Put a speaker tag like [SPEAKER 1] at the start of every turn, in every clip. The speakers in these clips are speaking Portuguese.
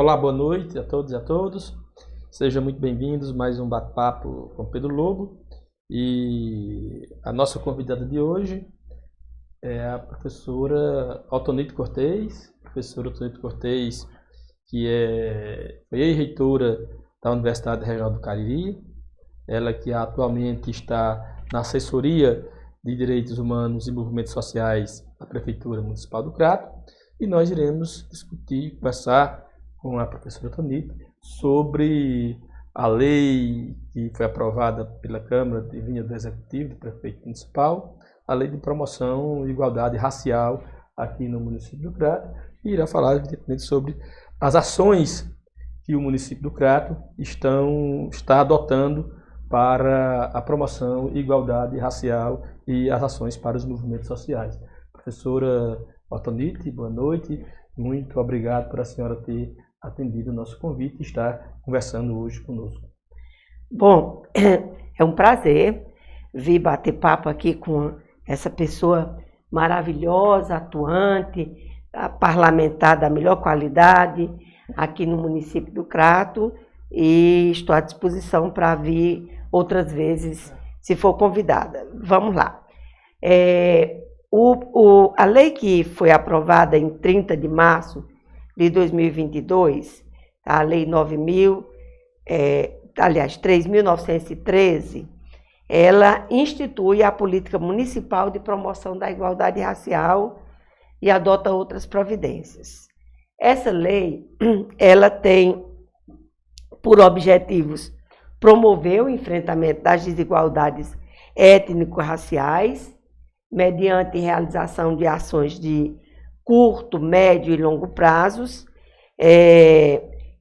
[SPEAKER 1] Olá, boa noite a todos e a todos. Sejam muito bem-vindos a mais um bate-papo com Pedro Lobo. E a nossa convidada de hoje é a professora Altonite Cortez. Professora Altonite Cortez, que foi reitora da Universidade Regional do Cariri. Ela que atualmente está na assessoria de Direitos Humanos e Movimentos Sociais da Prefeitura Municipal do Crato. E nós iremos discutir, conversar com a professora Altonite sobre a lei que foi aprovada pela Câmara de vinha do Executivo, do Prefeito Municipal, a lei de promoção e igualdade racial aqui no município do Crato, e irá falar evidentemente sobre as ações que o município do Crato está adotando para a promoção e igualdade racial e as ações para os movimentos sociais. Professora Altonite, boa noite. Muito obrigado por a senhora ter atendido o nosso convite e estar conversando hoje conosco.
[SPEAKER 2] Bom, é um prazer vir bater papo aqui com essa pessoa maravilhosa, atuante, parlamentar da melhor qualidade aqui no município do Crato, e estou à disposição para vir outras vezes, se for convidada. Vamos lá. A lei que foi aprovada em 30 de março de 2022, a Lei 3.913, ela institui a política municipal de promoção da igualdade racial e adota outras providências. Essa lei, ela tem por objetivos promover o enfrentamento das desigualdades étnico-raciais, mediante realização de ações de curto, médio e longo prazos,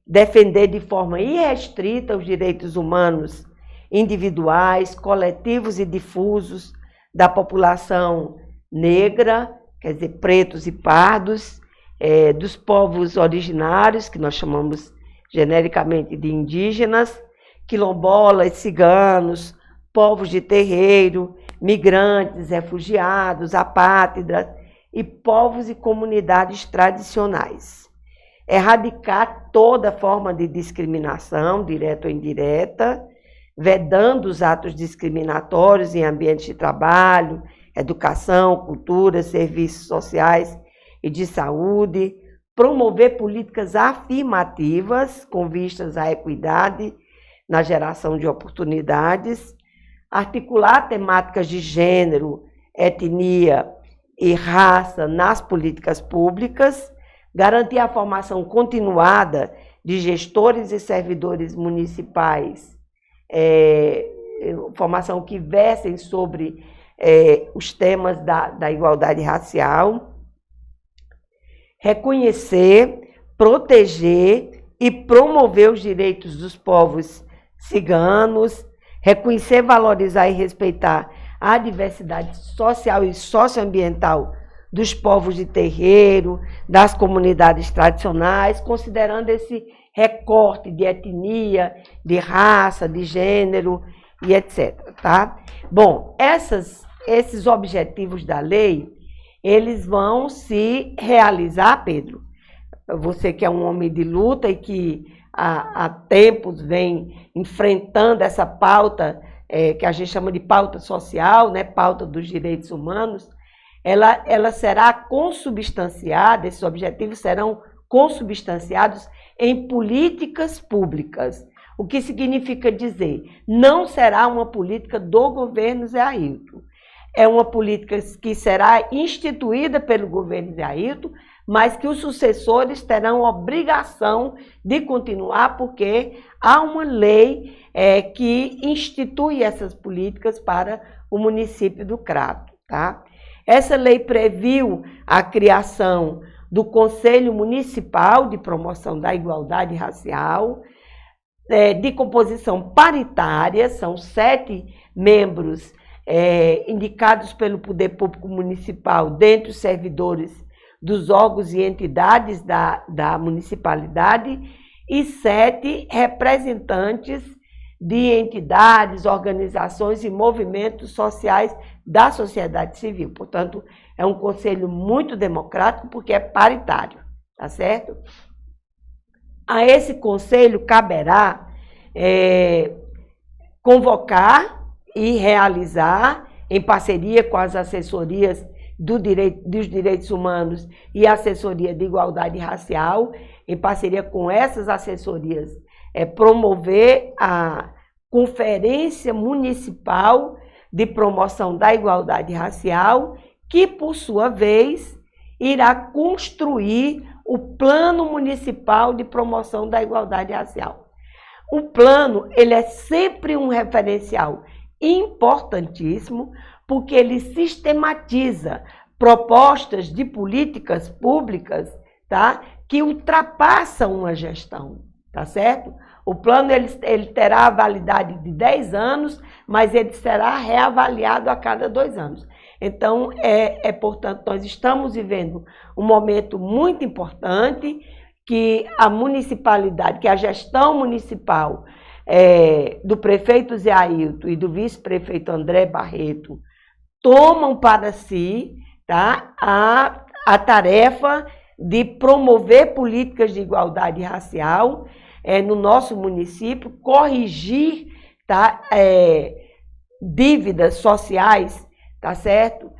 [SPEAKER 2] defender de forma irrestrita os direitos humanos individuais, coletivos e difusos da população negra, quer dizer, pretos e pardos, dos povos originários, que nós chamamos genericamente de indígenas, quilombolas, ciganos, povos de terreiro, migrantes, refugiados, apátridas e povos e comunidades tradicionais. Erradicar toda forma de discriminação, direta ou indireta, vedando os atos discriminatórios em ambientes de trabalho, educação, cultura, serviços sociais e de saúde, promover políticas afirmativas com vistas à equidade na geração de oportunidades, articular temáticas de gênero, etnia e raça nas políticas públicas, garantir a formação continuada de gestores e servidores municipais, formação que versem sobre os temas da igualdade racial, reconhecer, proteger e promover os direitos dos povos ciganos, reconhecer, valorizar e respeitar a diversidade social e socioambiental dos povos de terreiro, das comunidades tradicionais, considerando esse recorte de etnia, de raça, de gênero e etc. Tá? Bom, esses objetivos da lei, eles vão se realizar, Pedro. Você que é um homem de luta e que há tempos vem enfrentando essa pauta, que a gente chama de pauta social, né, pauta dos direitos humanos, ela será consubstanciada, esses objetivos serão consubstanciados em políticas públicas. O que significa dizer? Não será uma política do governo Zé Ailton. É uma política que será instituída pelo governo Zé Ailton, mas que os sucessores terão obrigação de continuar, porque há uma lei que institui essas políticas para o município do Crato. Tá? Essa lei previu a criação do Conselho Municipal de Promoção da Igualdade Racial, de composição paritária, são 7 membros indicados pelo Poder Público Municipal, dentre os servidores dos órgãos e entidades da municipalidade, e 7 representantes de entidades, organizações e movimentos sociais da sociedade civil. Portanto, é um conselho muito democrático porque é paritário, tá certo? a esse conselho caberá convocar e realizar, em parceria com as assessorias dos direitos humanos e a assessoria de igualdade racial, em parceria com essas assessorias, promover a Conferência Municipal de Promoção da Igualdade Racial, que, por sua vez, irá construir o Plano Municipal de Promoção da Igualdade Racial. O plano, ele é sempre um referencial importantíssimo, porque ele sistematiza propostas de políticas públicas, tá, que ultrapassam uma gestão, tá certo? O plano ele terá a validade de 10 anos, mas ele será reavaliado a cada 2 anos. Então, portanto, nós estamos vivendo um momento muito importante que a municipalidade, que a gestão municipal do prefeito Zé Ailton e do vice-prefeito André Barreto tomam para si, tá, a tarefa de promover políticas de igualdade racial no nosso município, corrigir, tá, dívidas sociais, tá certo?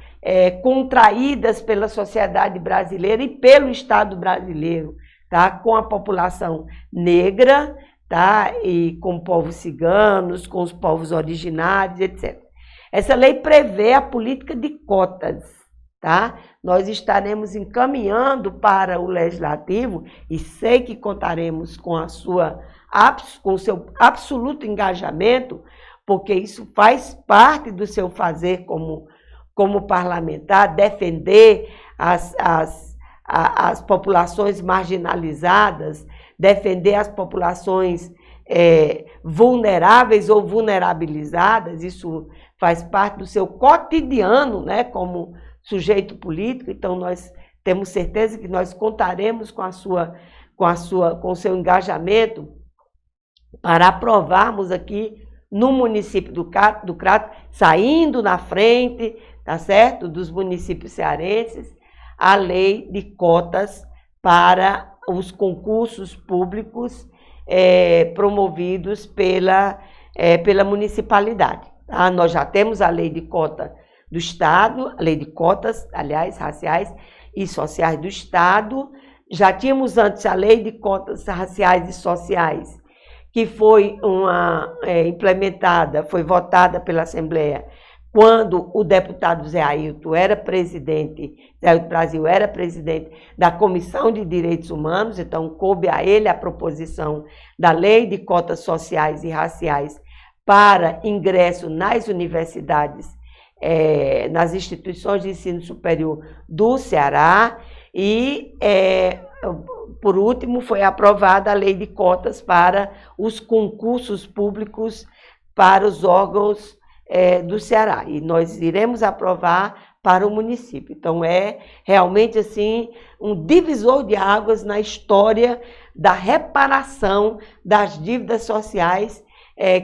[SPEAKER 2] Contraídas pela sociedade brasileira e pelo Estado brasileiro, tá? Com a população negra, tá? E com povos ciganos, com os povos originários, etc. Essa lei prevê a política de cotas, tá? Nós estaremos encaminhando para o Legislativo e sei que contaremos com o seu absoluto engajamento, porque isso faz parte do seu fazer como parlamentar, defender as populações marginalizadas, defender as populações vulneráveis ou vulnerabilizadas. Isso faz parte do seu cotidiano, né, como sujeito político. Então, nós temos certeza que nós contaremos com o seu engajamento para aprovarmos aqui no município do Crato, saindo na frente, tá certo, dos municípios cearenses, a lei de cotas para os concursos públicos promovidos pela municipalidade. Tá? Nós já temos a lei de cota do Estado, a lei de cotas, aliás, raciais e sociais do Estado. Já tínhamos antes a lei de cotas raciais e sociais, que foi implementada, foi votada pela Assembleia, quando o deputado Zé Ailton era presidente, Zé Ailton Brasil era presidente da Comissão de Direitos Humanos, então coube a ele a proposição da lei de cotas sociais e raciais para ingresso nas universidades, nas instituições de ensino superior do Ceará, e, por último, foi aprovada a lei de cotas para os concursos públicos para os órgãos do Ceará, e nós iremos aprovar para o município. Então, é realmente assim um divisor de águas na história da reparação das dívidas sociais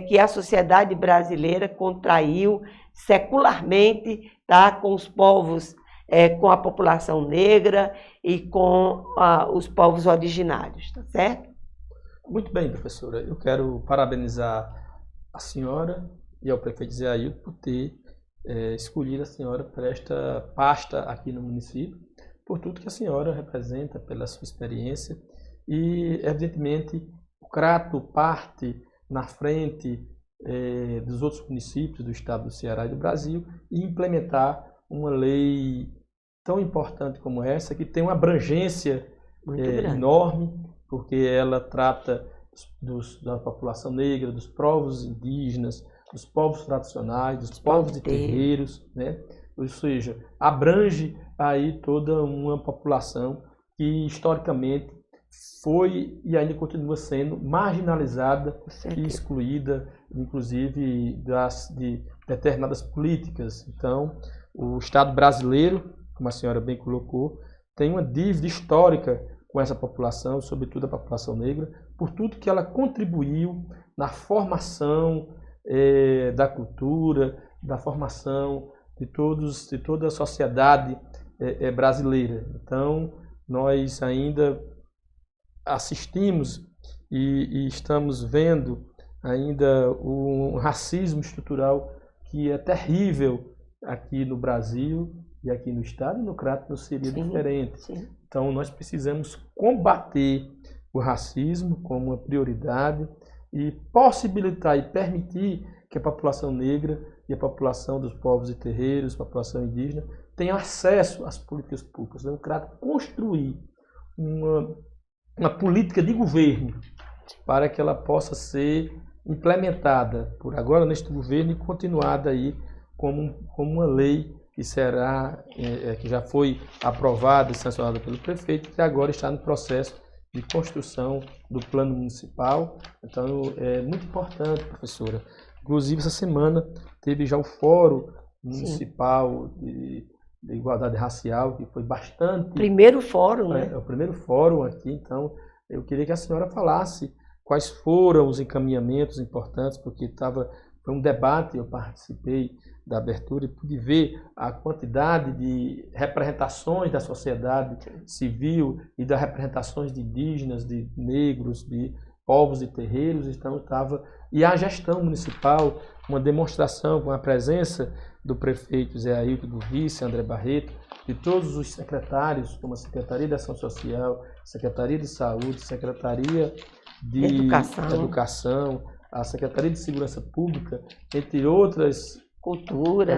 [SPEAKER 2] que a sociedade brasileira contraiu secularmente, tá, com os povos, com a população negra e com os povos originários, tá certo?
[SPEAKER 1] Muito bem, professora. Eu quero parabenizar a senhora e ao prefeito Zé Ailton por ter escolhido a senhora para esta pasta aqui no município, por tudo que a senhora representa, pela sua experiência, e, evidentemente, o Crato parte na frente dos outros municípios do estado do Ceará e do Brasil e implementar uma lei tão importante como essa, que tem uma abrangência enorme, porque ela trata da população negra, dos povos indígenas, dos povos tradicionais, dos povos de terreiros, né? Ou seja, abrange aí toda uma população que historicamente foi e ainda continua sendo marginalizada e excluída, inclusive de determinadas políticas. Então, o Estado brasileiro, como a senhora bem colocou, tem uma dívida histórica com essa população, sobretudo a população negra, por tudo que ela contribuiu na formação da cultura, da formação de toda a sociedade brasileira. Então, nós ainda assistimos e estamos vendo ainda um racismo estrutural que é terrível aqui no Brasil e aqui no Estado, e no Crato não seria diferente.
[SPEAKER 2] Sim.
[SPEAKER 1] Então nós precisamos combater o racismo como uma prioridade e possibilitar e permitir que a população negra e a população dos povos e terreiros, a população indígena, tenham acesso às políticas públicas. O Crato construir uma política de governo para que ela possa ser implementada por agora neste governo e continuada aí como uma lei que será, que já foi aprovada e sancionada pelo prefeito, que agora está no processo de construção do plano municipal. Então é muito importante, professora. Inclusive essa semana teve já o Fórum Municipal de Igualdade Racial, que foi bastante...
[SPEAKER 2] Primeiro fórum, né?
[SPEAKER 1] É o primeiro fórum aqui, então eu queria que a senhora falasse quais foram os encaminhamentos importantes, porque foi um debate, eu participei da abertura e pude ver a quantidade de representações da sociedade civil e das representações de indígenas, de negros, de povos e terreiros, então e a gestão municipal, uma demonstração com a presença do prefeito Zé Ailton, do vice André Barreto, de todos os secretários, como a Secretaria de Ação Social, Secretaria de Saúde, Secretaria de Educação, a Secretaria de Segurança Pública, entre outras,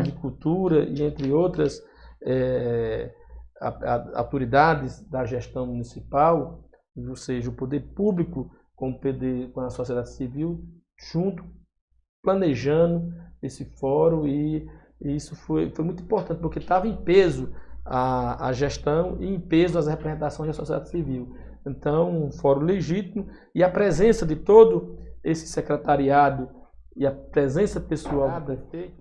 [SPEAKER 1] de Cultura e entre outras autoridades da gestão municipal, ou seja, o poder público com a sociedade civil, junto, planejando esse fórum, e isso foi muito importante, porque estava em peso a gestão e em peso as representações da sociedade civil. Então, um fórum legítimo, e a presença de todo esse secretariado e a presença pessoal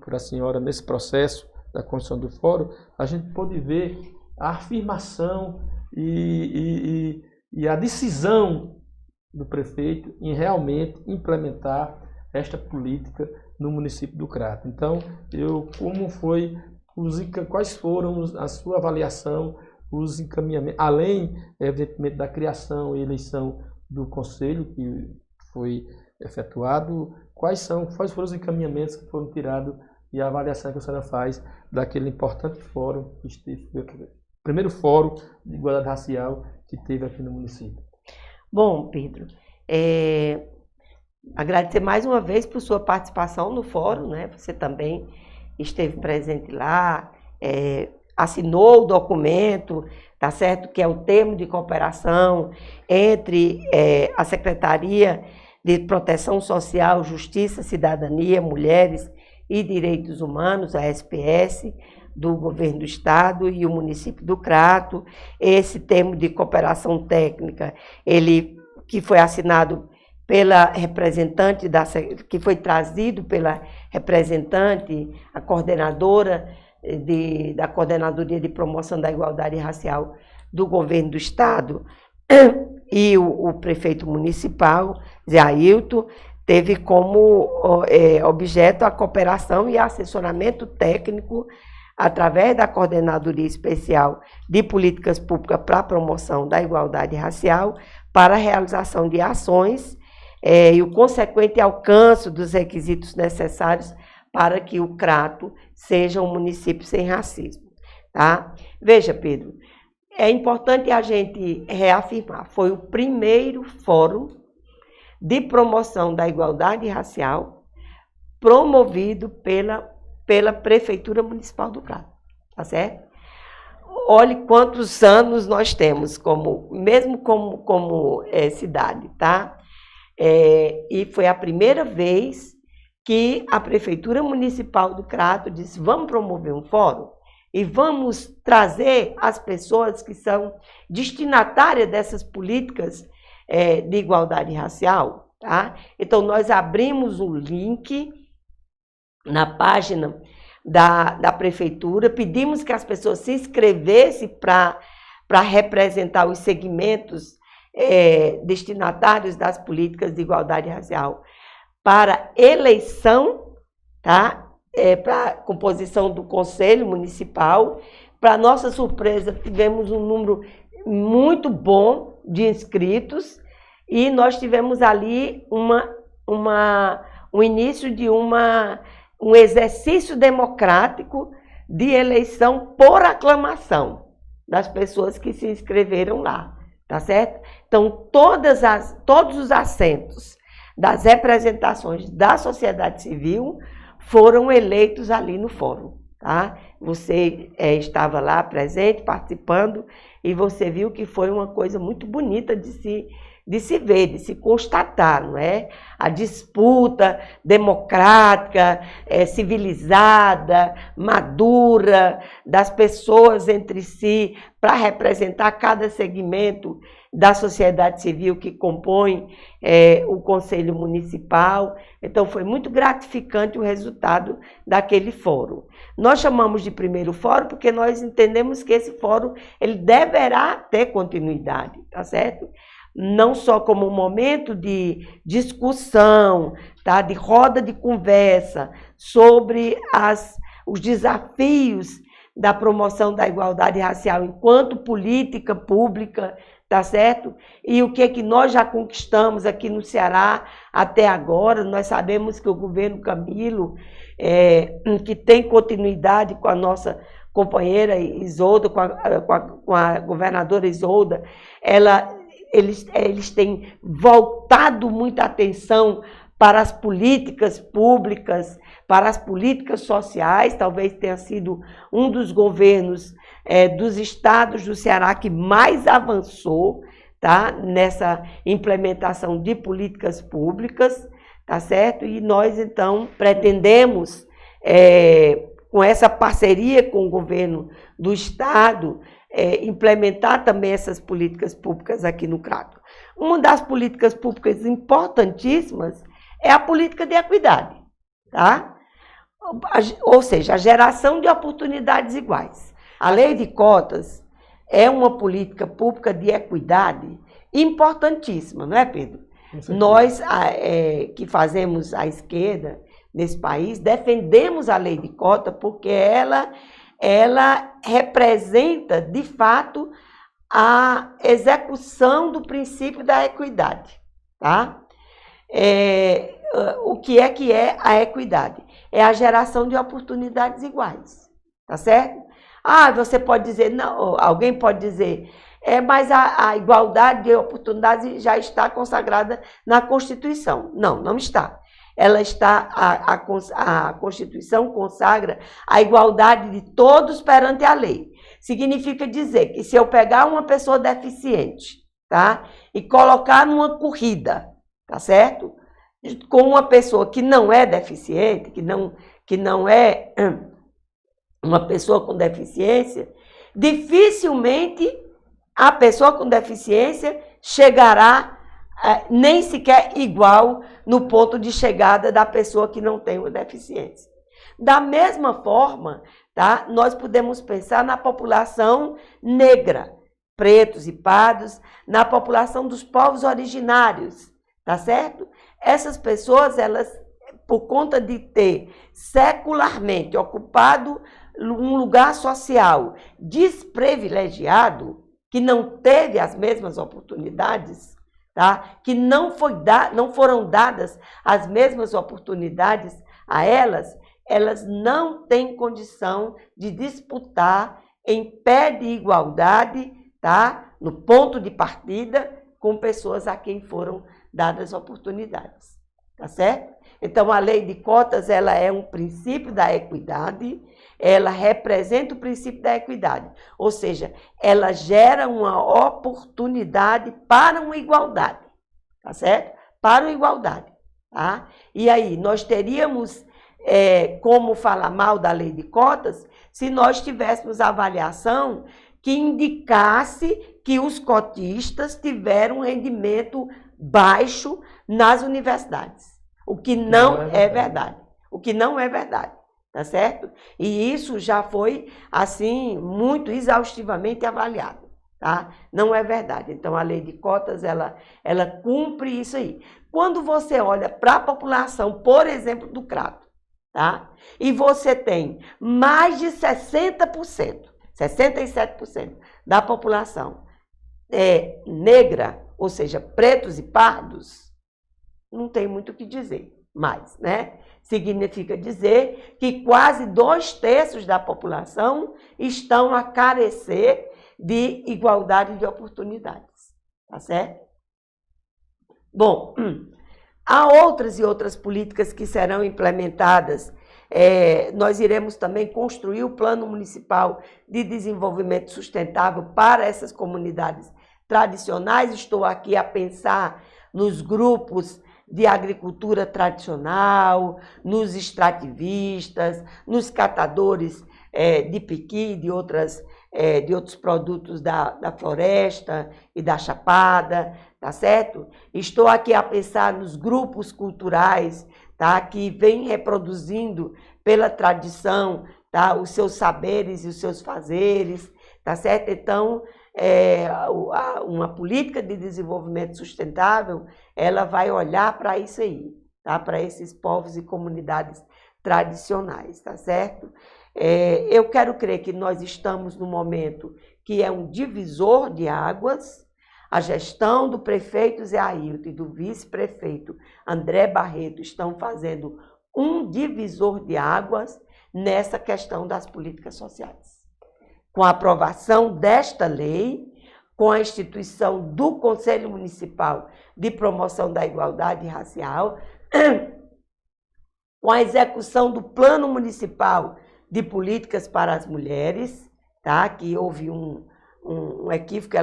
[SPEAKER 1] por a senhora nesse processo da construção do fórum, a gente pôde ver a afirmação e a decisão do prefeito em realmente implementar esta política no município do Crato. Então, quais foram a sua avaliação, os encaminhamentos, além, evidentemente, da criação e eleição do conselho que foi efetuado, quais foram os encaminhamentos que foram tirados e a avaliação que a senhora faz daquele importante fórum que esteve, primeiro fórum de igualdade racial que teve aqui no município?
[SPEAKER 2] Bom, Pedro, agradecer mais uma vez por sua participação no fórum, né? Você também esteve presente lá, assinou o documento, tá certo? Que é o termo de cooperação entre a Secretaria de Proteção Social, Justiça, Cidadania, Mulheres e Direitos Humanos, a SPS, do Governo do Estado e o município do Crato. Esse termo de cooperação técnica, que foi assinado pela representante, que foi trazido pela representante, a coordenadora da Coordenadoria de Promoção da Igualdade Racial do Governo do Estado, e o prefeito municipal, Zé Ailton, teve como objeto a cooperação e assessoramento técnico através da Coordenadoria Especial de Políticas Públicas para a Promoção da Igualdade Racial, para a realização de ações e o consequente alcance dos requisitos necessários para que o Crato seja um município sem racismo. Tá? Veja, Pedro, é importante a gente reafirmar, foi o primeiro fórum de promoção da igualdade racial promovido pela Prefeitura Municipal do Crato, tá certo? Olhe quantos anos nós temos, mesmo como cidade, tá? E foi a primeira vez que a Prefeitura Municipal do Crato disse: vamos promover um fórum e vamos trazer as pessoas que são destinatárias dessas políticas de igualdade racial, tá? Então, nós abrimos um link na página da Prefeitura, pedimos que as pessoas se inscrevessem para representar os segmentos destinatários das políticas de igualdade racial para eleição, tá? Para composição do Conselho Municipal. Para nossa surpresa, tivemos um número muito bom de inscritos e nós tivemos ali um início de um exercício democrático de eleição por aclamação das pessoas que se inscreveram lá, tá certo? Então, todos os assentos das representações da sociedade civil foram eleitos ali no fórum, tá? Você estava lá presente, participando, e você viu que foi uma coisa muito bonita de se ver, de se constatar, não é? A disputa democrática, civilizada, madura, das pessoas entre si, para representar cada segmento da sociedade civil que compõe o Conselho Municipal. Então, foi muito gratificante o resultado daquele fórum. Nós chamamos de primeiro fórum porque nós entendemos que esse fórum ele deverá ter continuidade, tá certo? Não só como um momento de discussão, tá? De roda de conversa sobre os desafios da promoção da igualdade racial enquanto política pública, tá certo? E o que nós já conquistamos aqui no Ceará até agora. Nós sabemos que o governo Camilo, que tem continuidade com a nossa companheira Isolda, com a governadora Isolda, eles têm voltado muita atenção para as políticas públicas, para as políticas sociais. Talvez tenha sido um dos governos dos estados do Ceará que mais avançou, tá, nessa implementação de políticas públicas, tá certo? E nós, então, pretendemos, com essa parceria com o governo do estado, implementar também essas políticas públicas aqui no Crato. Uma das políticas públicas importantíssimas é a política de equidade, tá? Ou seja, a geração de oportunidades iguais. A lei de cotas é uma política pública de equidade importantíssima, não é, Pedro? Nós, que fazemos a esquerda nesse país, defendemos a lei de cota porque ela representa, de fato, a execução do princípio da equidade, tá? O que é a equidade? É a geração de oportunidades iguais, tá certo? Você pode dizer, não, alguém pode dizer, mas a igualdade de oportunidades já está consagrada na Constituição. Não, não está. Ela está, a Constituição consagra a igualdade de todos perante a lei. Significa dizer que se eu pegar uma pessoa deficiente, tá, e colocar numa corrida, tá certo? Com uma pessoa que não é deficiente, que não é uma pessoa com deficiência, dificilmente a pessoa com deficiência chegará nem sequer igual no ponto de chegada da pessoa que não tem uma deficiência. Da mesma forma, tá, nós podemos pensar na população negra, pretos e pardos, na população dos povos originários, tá certo? Essas pessoas, elas, por conta de ter secularmente ocupado um lugar social desprivilegiado, que não teve as mesmas oportunidades, tá? Que não foram dadas as mesmas oportunidades a elas não têm condição de disputar em pé de igualdade, tá? No ponto de partida, com pessoas a quem foram dadas oportunidades, tá certo? Então, a lei de cotas, ela é um princípio da equidade, ela representa o princípio da equidade, ou seja, ela gera uma oportunidade para uma igualdade, tá certo? Para uma igualdade, tá? E aí, nós teríamos como falar mal da lei de cotas se nós tivéssemos avaliação que indicasse que os cotistas tiveram um rendimento baixo nas universidades, o que não é verdade. O que não é verdade, tá certo? E isso já foi, assim, muito exaustivamente avaliado, tá? Não é verdade. Então, a lei de cotas, ela cumpre isso aí. Quando você olha para a população, por exemplo, do Crato, tá? E você tem mais de 60%, 67% da população negra, ou seja, pretos e pardos, não tem muito o que dizer mais, né? Significa dizer que quase 2/3 da população estão a carecer de igualdade de oportunidades, tá certo? Bom, há outras e outras políticas que serão implementadas. Nós iremos também construir o Plano Municipal de Desenvolvimento Sustentável para essas comunidades tradicionais. Estou aqui a pensar nos grupos de agricultura tradicional, nos extrativistas, nos catadores de piqui, de outros produtos da floresta e da chapada, tá certo? Estou aqui a pensar nos grupos culturais, tá, que vêm reproduzindo pela tradição, tá, os seus saberes e os seus fazeres, tá certo? Então, uma política de desenvolvimento sustentável, ela vai olhar para isso aí, tá? Para esses povos e comunidades tradicionais, tá certo? Eu quero crer que nós estamos num momento que é um divisor de águas. A gestão do prefeito Zé Ailton e do vice-prefeito André Barreto estão fazendo um divisor de águas nessa questão das políticas sociais. Com a aprovação desta lei, com a instituição do Conselho Municipal de Promoção da Igualdade Racial, com a execução do Plano Municipal de Políticas para as Mulheres, tá? Que houve um equívoco,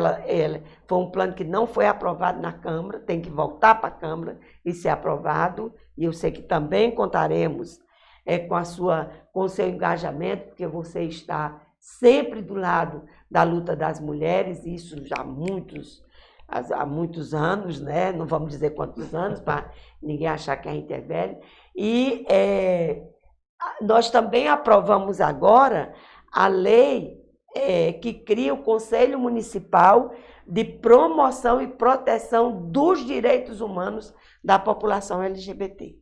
[SPEAKER 2] foi um plano que não foi aprovado na Câmara, tem que voltar para a Câmara e ser aprovado, e eu sei que também contaremos com o seu engajamento, porque você está sempre do lado da luta das mulheres, isso já há muitos anos, né? Não vamos dizer quantos anos, para ninguém achar que a gente é velho. E nós também aprovamos agora a lei que cria o Conselho Municipal de Promoção e Proteção dos Direitos Humanos da população LGBT.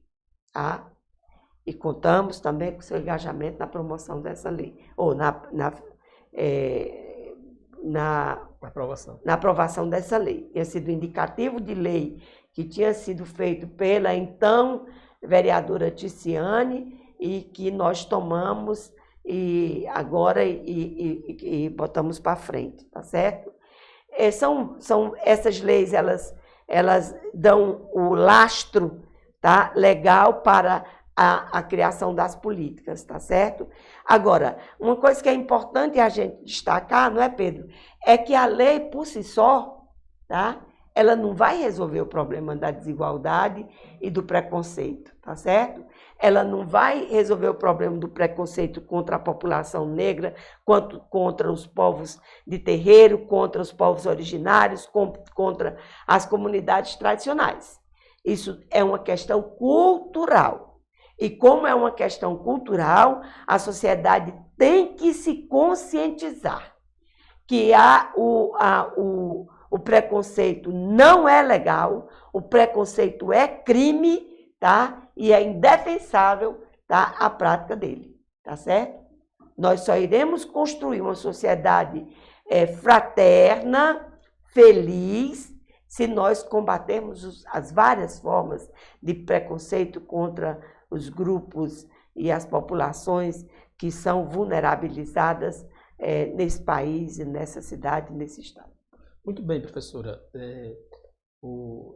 [SPEAKER 2] Tá? E contamos também com seu engajamento na promoção dessa lei, ou na aprovação dessa lei. Tinha sido indicativo de lei que tinha sido feito pela então vereadora Ticiane e que nós tomamos e agora botamos para frente, tá certo? São essas leis, elas dão o lastro, tá, legal para a criação das políticas, tá certo? Agora, uma coisa que é importante a gente destacar, não é, Pedro? É que a lei por si só, tá? Ela não vai resolver o problema da desigualdade e do preconceito, tá certo? Ela não vai resolver o problema do preconceito contra a população negra, quanto contra os povos de terreiro, contra os povos originários, contra as comunidades tradicionais. Isso é uma questão cultural. E como é uma questão cultural, a sociedade tem que se conscientizar que o preconceito não é legal, o preconceito é crime, tá? E é indefensável, tá, a prática dele, tá certo? Nós só iremos construir uma sociedade fraterna, feliz, se nós combatermos as várias formas de preconceito contra os grupos e as populações que são vulnerabilizadas nesse país, nessa cidade, nesse estado.
[SPEAKER 1] Muito bem, professora.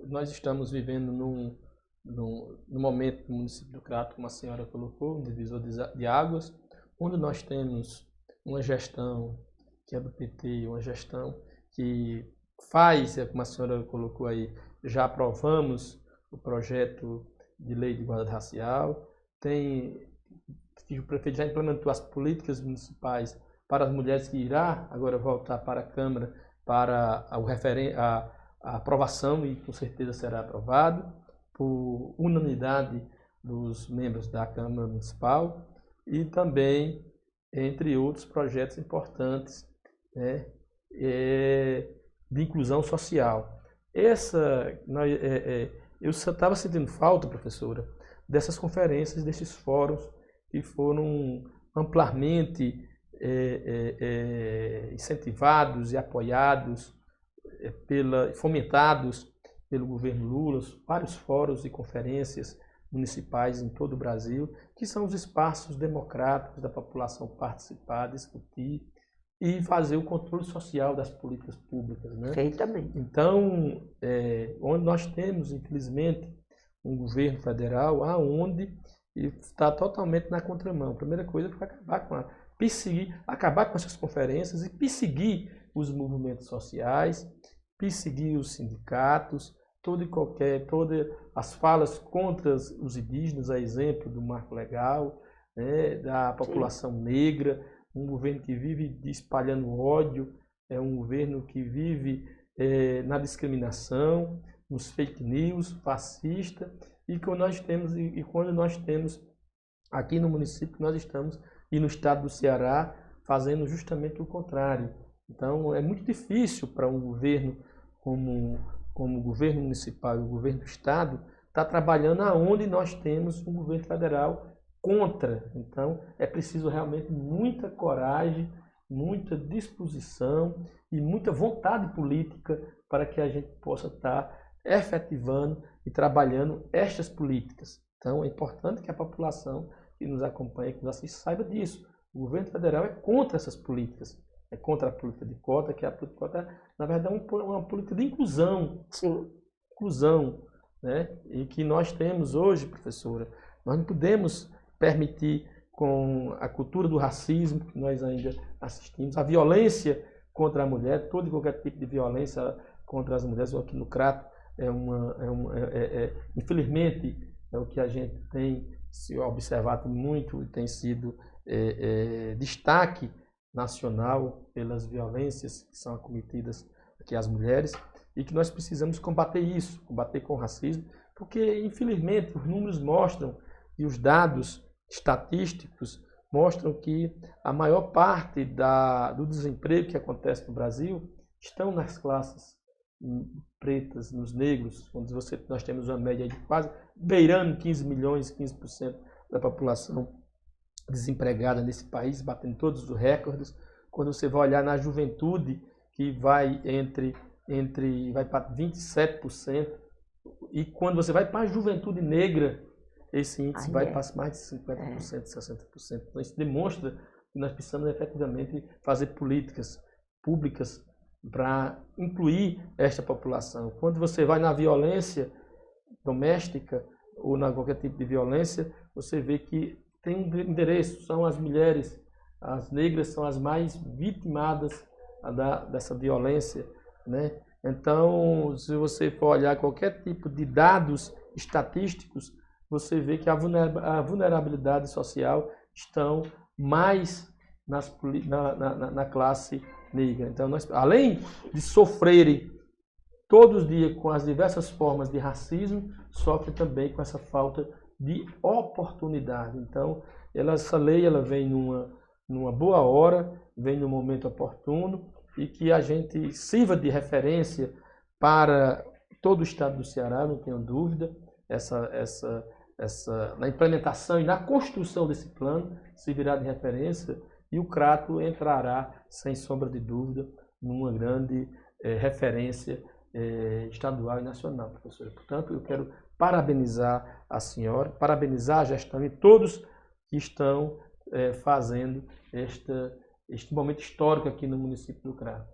[SPEAKER 1] Nós estamos vivendo num momento no município do Crato, como a senhora colocou, um divisor de águas, onde nós temos uma gestão que é do PT, uma gestão que faz, como a senhora colocou aí, já aprovamos o projeto de lei de igualdade racial, que o prefeito já implementou as políticas municipais para as mulheres, que irá agora voltar para a Câmara para a aprovação, e com certeza será aprovado por unanimidade dos membros da Câmara Municipal, e também entre outros projetos importantes, né, de inclusão social. Eu estava sentindo falta, professora, dessas conferências, desses fóruns que foram amplamente incentivados e apoiados fomentados pelo governo Lula, vários fóruns e conferências municipais em todo o Brasil, que são os espaços democráticos da população participar, discutir e fazer o controle social das políticas públicas, né?
[SPEAKER 2] Perfeitamente.
[SPEAKER 1] Então, onde nós temos, infelizmente, um governo federal aonde está totalmente na contramão. A primeira coisa foi acabar com essas conferências e perseguir os movimentos sociais, perseguir os sindicatos, todas as falas contra os indígenas, a exemplo do marco legal, né, da população negra, um governo que vive espalhando ódio, é um governo que vive na discriminação, nos fake news, fascista, e quando nós temos aqui no município que nós estamos e no estado do Ceará fazendo justamente o contrário. Então é muito difícil para um governo como o governo municipal e o governo do estado estar trabalhando aonde nós temos um governo federal contra. Então é preciso realmente muita coragem, muita disposição e muita vontade política para que a gente possa estar efetivando e trabalhando estas políticas. Então é importante que a população que nos acompanha, que nos assiste, saiba disso. O governo federal é contra essas políticas. É contra a política de cota, que a política de cota, na verdade, é uma política de inclusão.
[SPEAKER 2] Sim.
[SPEAKER 1] Inclusão, né? E que nós temos hoje, professora, nós não podemos permitir, com a cultura do racismo que nós ainda assistimos, a violência contra a mulher, todo e qualquer tipo de violência contra as mulheres, aqui no Crato, infelizmente, é o que a gente tem se observado muito e tem sido destaque nacional pelas violências que são acometidas aqui às mulheres, e que nós precisamos combater isso, combater com o racismo, porque infelizmente os números mostram e os dados estatísticos mostram que a maior parte do desemprego que acontece no Brasil estão nas classes pretas, nos negros, onde nós temos uma média de quase beirando 15 milhões, 15% da população desempregada nesse país, batendo todos os recordes. Quando você vai olhar na juventude, que vai vai para 27%, e quando você vai para a juventude negra, esse índice vai para mais de 50%, 60%. Então isso demonstra que nós precisamos efetivamente fazer políticas públicas para incluir esta população. Quando você vai na violência doméstica ou na qualquer tipo de violência, você vê que tem um endereço, são as mulheres, as negras são as mais vitimadas dessa violência, né? Então, se você for olhar qualquer tipo de dados estatísticos, você vê que a vulnerabilidade social estão mais na classe negra. Então, além de sofrerem todos os dias com as diversas formas de racismo, sofrem também com essa falta de oportunidade. Então, essa lei vem numa boa hora, vem num momento oportuno, e que a gente sirva de referência para todo o estado do Ceará, não tenho dúvida, na implementação e na construção desse plano, servirá de referência, e o Crato entrará, sem sombra de dúvida, numa grande referência estadual e nacional, professora. Portanto, eu quero parabenizar a senhora, parabenizar a gestão e todos que estão fazendo este momento histórico aqui no município do Crato.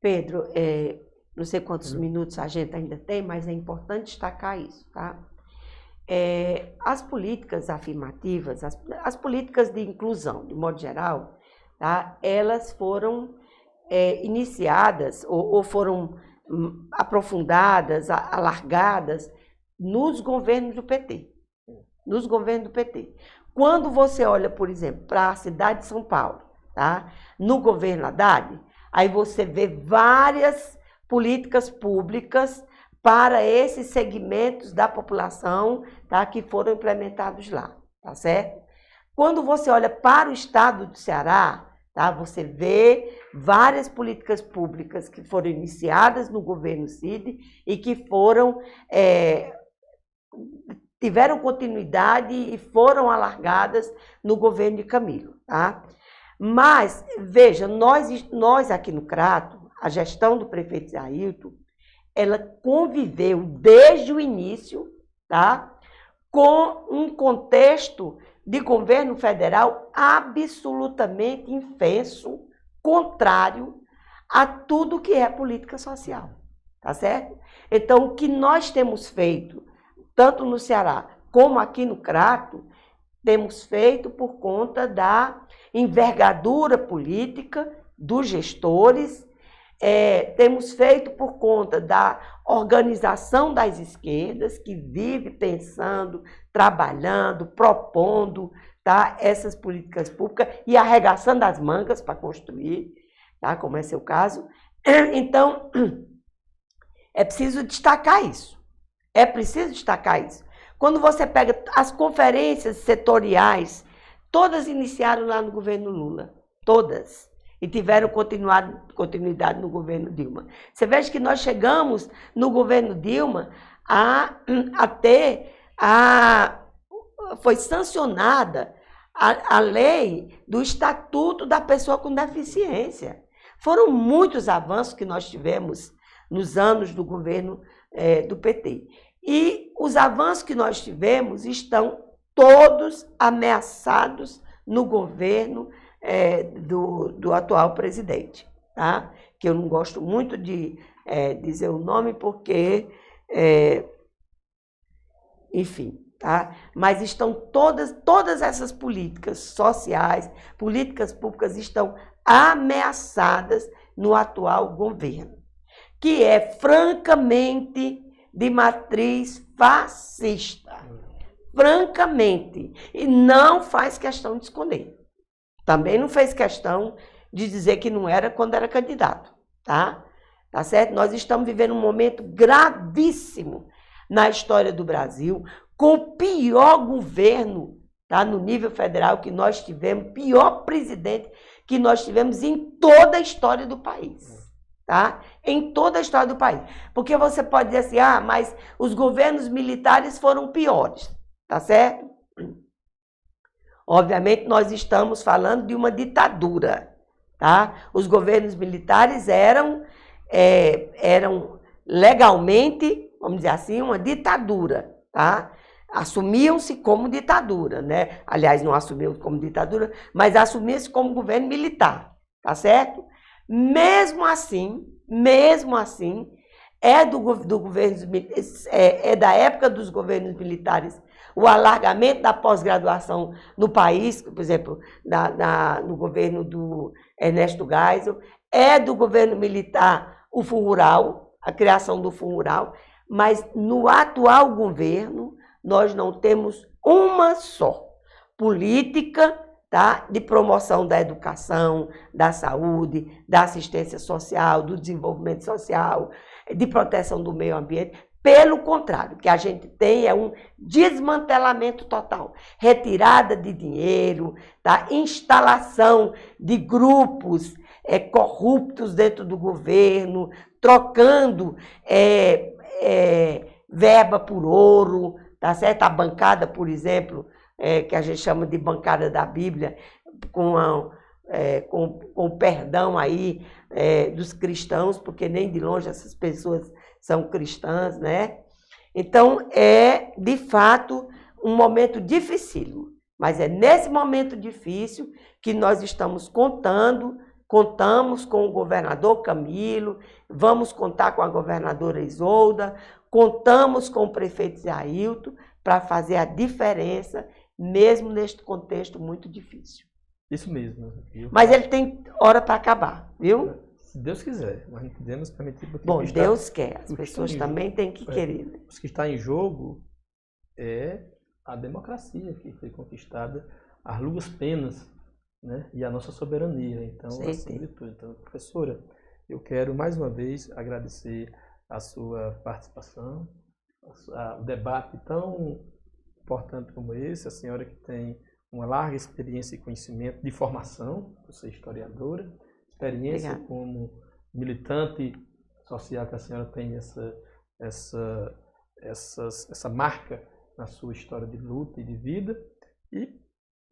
[SPEAKER 2] Pedro, não sei quantos minutos a gente ainda tem, mas é importante destacar isso, tá? As políticas afirmativas, as políticas de inclusão, de modo geral, tá? Elas foram iniciadas ou foram aprofundadas, alargadas nos governos do PT. Nos governos do PT. Quando você olha, por exemplo, para a cidade de São Paulo, tá? No governo Haddad, aí você vê várias políticas públicas para esses segmentos da população, tá? Que foram implementados lá, tá certo? Quando você olha para o estado do Ceará, tá? Você vê várias políticas públicas que foram iniciadas no governo Cid e que tiveram continuidade e foram alargadas no governo de Camilo, tá? Mas, veja, nós aqui no Crato, a gestão do prefeito Zé Ailton, ela conviveu desde o início, tá, com um contexto de governo federal absolutamente infenso, contrário a tudo que é política social, tá certo? Então, o que nós temos feito, tanto no Ceará como aqui no Crato, temos feito por conta da envergadura política dos gestores, temos feito por conta da organização das esquerdas, que vive pensando, trabalhando, propondo, tá, essas políticas públicas e arregaçando as mangas para construir, tá, como é seu caso. Então, é preciso destacar isso. É preciso destacar isso. Quando você pega as conferências setoriais, todas iniciaram lá no governo Lula. Todas. E tiveram continuidade no governo Dilma. Você veja que nós chegamos no governo Dilma foi sancionada a lei do Estatuto da Pessoa com Deficiência. Foram muitos avanços que nós tivemos nos anos do governo do PT. E os avanços que nós tivemos estão todos ameaçados no governo do atual presidente, tá? Que eu não gosto muito de dizer o nome porque, enfim, tá? Mas estão todas essas políticas sociais, políticas públicas estão ameaçadas no atual governo, que é francamente de matriz fascista, francamente, e não faz questão de esconder. Também não fez questão de dizer que não era quando era candidato, tá? Tá certo? Nós estamos vivendo um momento gravíssimo na história do Brasil, com o pior governo, tá, no nível federal que nós tivemos, pior presidente que nós tivemos em toda a história do país. Tá? Em toda a história do país. Porque você pode dizer assim, mas os governos militares foram piores, tá certo? Obviamente, nós estamos falando de uma ditadura, tá? Os governos militares eram legalmente, vamos dizer assim, uma ditadura, tá? Assumiam-se como ditadura, né? Aliás, não assumiam como ditadura, mas assumiam-se como governo militar, tá certo? Mesmo assim, é da época dos governos militares o alargamento da pós-graduação no país, por exemplo, no governo do Ernesto Geisel, é do governo militar o Fundo Rural, a criação do Fundo Rural, mas no atual governo nós não temos uma só política, tá, de promoção da educação, da saúde, da assistência social, do desenvolvimento social, de proteção do meio ambiente. Pelo contrário, o que a gente tem é um desmantelamento total, retirada de dinheiro, tá, instalação de grupos corruptos dentro do governo, trocando verba por ouro, tá certo? A bancada, por exemplo, que a gente chama de bancada da Bíblia, com o perdão aí dos cristãos, porque nem de longe essas pessoas são cristãs, né? Então, de fato, um momento dificílimo, mas é nesse momento difícil que nós estamos contamos com o governador Camilo, vamos contar com a governadora Isolda, contamos com o prefeito Zé Ailton para fazer a diferença, mesmo neste contexto muito difícil.
[SPEAKER 1] Isso mesmo.
[SPEAKER 2] Mas ele tem hora para acabar, viu?
[SPEAKER 1] Se Deus quiser, mas não podemos permitir...
[SPEAKER 2] Bom, Deus quer, as pessoas também têm que querer. Né?
[SPEAKER 1] O que está em jogo é a democracia que foi conquistada às luas penas, né? E a nossa soberania. Então, assim de tudo. Então, professora, eu quero mais uma vez agradecer a sua participação, o debate tão importante como esse, a senhora que tem uma larga experiência e conhecimento de formação, você é historiadora, experiência Obrigada. Como militante social, que a senhora tem essa marca na sua história de luta e de vida, e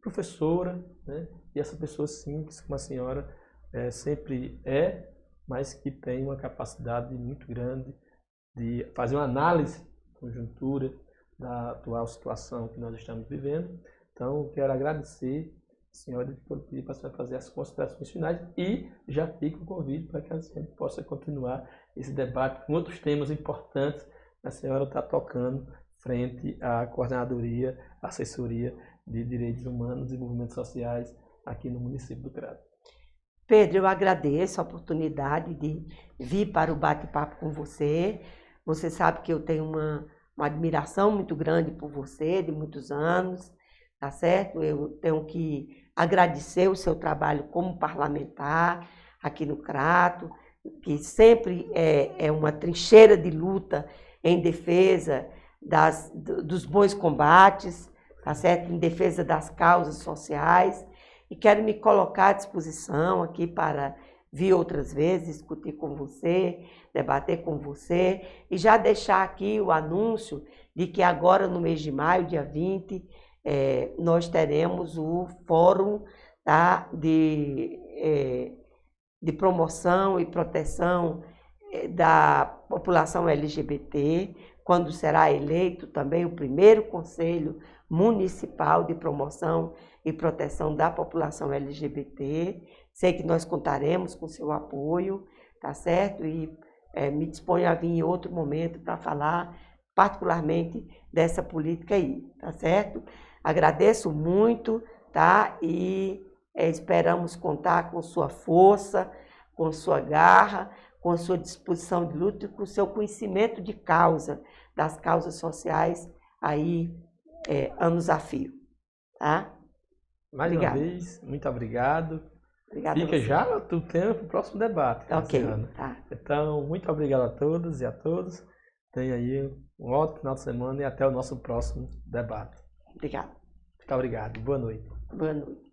[SPEAKER 1] professora, né? E essa pessoa simples como a senhora sempre mas que tem uma capacidade muito grande de fazer uma análise da conjuntura da atual situação que nós estamos vivendo. Então, quero agradecer a senhora por pedir para a senhora fazer as considerações finais e já fica o convite para que a senhora possa continuar esse debate com outros temas importantes que a senhora está tocando frente à Coordenadoria, Assessoria de Direitos Humanos e Movimentos Sociais aqui no município do Crato.
[SPEAKER 2] Pedro, eu agradeço a oportunidade de vir para o bate-papo com você. Você sabe que eu tenho uma admiração muito grande por você, de muitos anos, tá certo? Eu tenho que agradecer o seu trabalho como parlamentar aqui no Crato, que sempre é uma trincheira de luta em defesa dos bons combates, tá certo? Em defesa das causas sociais. E quero me colocar à disposição aqui para vir outras vezes, discutir com você, debater com você, e já deixar aqui o anúncio de que agora no mês de maio, dia 20, nós teremos o Fórum, tá, de promoção e proteção da população LGBT, quando será eleito também o primeiro Conselho Municipal de Promoção e Proteção da População LGBT. Sei que nós contaremos com seu apoio, tá certo? E me disponho a vir em outro momento para falar particularmente dessa política aí, tá certo? Agradeço muito, tá? E esperamos contar com sua força, com sua garra, com a sua disposição de luta e com o seu conhecimento de causa, das causas sociais aí, anos a fio, tá?
[SPEAKER 1] Mais uma vez, muito obrigado.
[SPEAKER 2] Obrigada.
[SPEAKER 1] Fica já o tempo para o próximo debate.
[SPEAKER 2] Ok,
[SPEAKER 1] tá. Então, muito obrigado a todos e a todos. Tenha aí um ótimo final de semana e até o nosso próximo debate.
[SPEAKER 2] Obrigada.
[SPEAKER 1] Muito obrigado. Boa noite.
[SPEAKER 2] Boa noite.